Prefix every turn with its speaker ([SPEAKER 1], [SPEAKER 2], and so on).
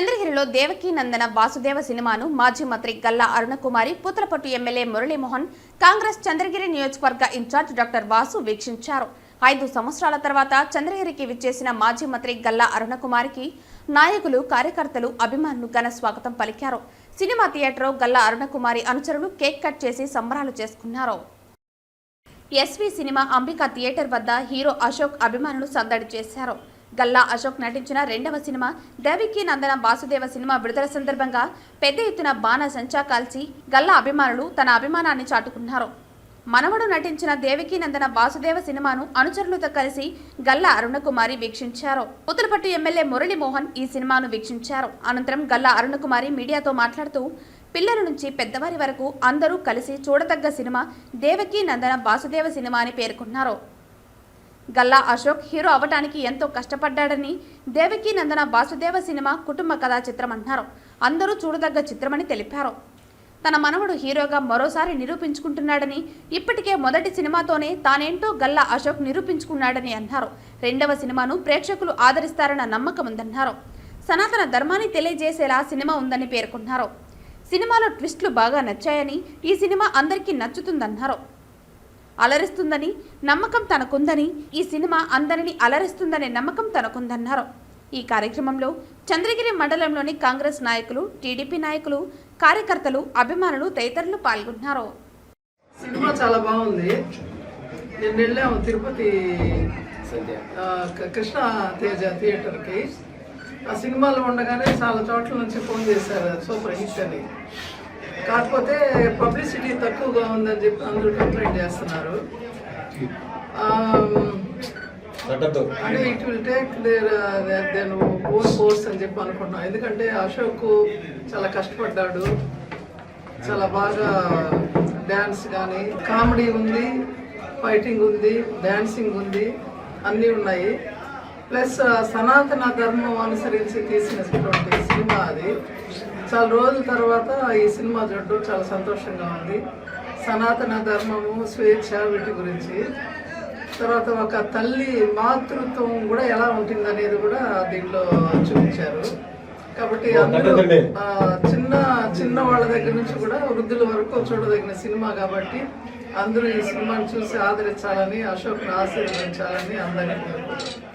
[SPEAKER 1] చంద్రగిరిలో దేవకీ నందన వాసుదేవ సినిమాను మాజీ మంత్రి గల్లా అరుణకుమారి, పూతలపట్టు ఎమ్మెల్యే మురళీమోహన్, కాంగ్రెస్ చంద్రగిరి నియోజకవర్గ ఇన్ఛార్జ్ డాక్టర్ వాసు వీక్షించారు. 5 సంవత్సరాల తర్వాత చంద్రగిరికి విచ్చేసిన మాజీ మంత్రి గల్లా అరుణకుమారికి నాయకులు, కార్యకర్తలు, అభిమానులు ఘన స్వాగతం పలికారు. సినిమా థియేటర్లో గల్లా అరుణకుమారి అనుచరులు కేక్ కట్ చేసి సంబరాలు చేసుకున్నారు. ఎస్వి సినిమా అంబికా థియేటర్ వద్ద హీరో అశోక్ అభిమానులు సందడి చేశారు. గల్లా అశోక్ నటించిన 2వ సినిమా దేవకీ నందన వాసుదేవ సినిమా విడుదల సందర్భంగా పెద్ద ఎత్తున బాణ సంచా కాల్చి గల్లా అభిమానులు తన అభిమానాన్ని చాటుకున్నారు. మనవడు నటించిన దేవకీ నందన వాసుదేవ సినిమాను అనుచరులతో కలిసి గల్లా అరుణకుమారి వీక్షించారు. పూతలపట్టు ఎమ్మెల్యే మురళీమోహన్ ఈ సినిమాను వీక్షించారు. అనంతరం గల్లా అరుణకుమారి మీడియాతో మాట్లాడుతూ పిల్లల నుంచి పెద్దవారి వరకు అందరూ కలిసి చూడదగ్గ సినిమా దేవకీ నందన వాసుదేవ సినిమా అని పేర్కొన్నారు. గల్లా అశోక్ హీరో అవడానికి ఎంతో కష్టపడ్డాడని, దేవకీ నందన వాసుదేవ సినిమా కుటుంబ కథా చిత్రం అన్నారు. అందరూ చూడదగ్గ చిత్రమని తెలిపారు. తన మనవడు హీరోగా మరోసారి నిరూపించుకుంటున్నాడని, ఇప్పటికే మొదటి సినిమాతోనే తానేంటో గల్లా అశోక్ నిరూపించుకున్నాడని అన్నారు. 2వ సినిమాను ప్రేక్షకులు ఆదరిస్తారన్న నమ్మకం ఉందన్నారు. సనాతన ధర్మాన్ని తెలియజేసేలా సినిమా ఉందని పేర్కొన్నారు. సినిమాలో ట్విస్టులు బాగా నచ్చాయని, ఈ సినిమా అందరికీ నచ్చుతుందన్నారు. అలరిస్తుందని నమ్మకం తనకుందని, ఈ సినిమా అందరినీ అలరిస్తుందనే నమ్మకం తనకుందన్నారు. ఈ కార్యక్రమంలో చంద్రగిరి మండలంలోని కాంగ్రెస్ నాయకులు, టీడీపీ నాయకులు, కార్యకర్తలు, అభిమానులు తదితరులు పాల్గొన్నారు.
[SPEAKER 2] సినిమా చాలా బాగుంది. నేను వెళ్ళాము తిరుపతి కృష్ణ తేజ థియేటర్కి. ఆ సినిమాలో ఉండగానే చాలా చోట్ల నుంచి ఫోన్ చేశారు సూపర్ హిట్ అని. కాకపోతే పబ్లిసిటీ తక్కువగా ఉందని చెప్పి అందరూ కంప్లైంట్ చేస్తున్నారు. అంటే it will take their own course అని చెప్పి అనుకుంటున్నాను. ఎందుకంటే అశోక్ చాలా కష్టపడ్డాడు. చాలా బాగా డ్యాన్స్ కానీ, కామెడీ ఉంది, ఫైటింగ్ ఉంది, డ్యాన్సింగ్ ఉంది, అన్నీ ఉన్నాయి. ప్లస్ సనాతన ధర్మం అనుసరించి తీసినటువంటి సినిమా అది. చాలా రోజుల తర్వాత ఈ సినిమా చూడడం చాలా సంతోషంగా ఉంది. సనాతన ధర్మము, స్వేచ్ఛ, వీటి గురించి, తర్వాత ఒక తల్లి మాతృత్వం కూడా ఎలా ఉంటుందనేది కూడా దీంట్లో చూపించారు. కాబట్టి అందరూ చిన్న వాళ్ళ దగ్గర నుంచి కూడా వృద్ధుల వరకు చూడదగిన సినిమా కాబట్టి అందరూ ఈ సినిమాని చూసి ఆదరించాలని, అశోక్ను ఆశీర్వదించాలని అందరినీ కోరుకుంటున్నాను.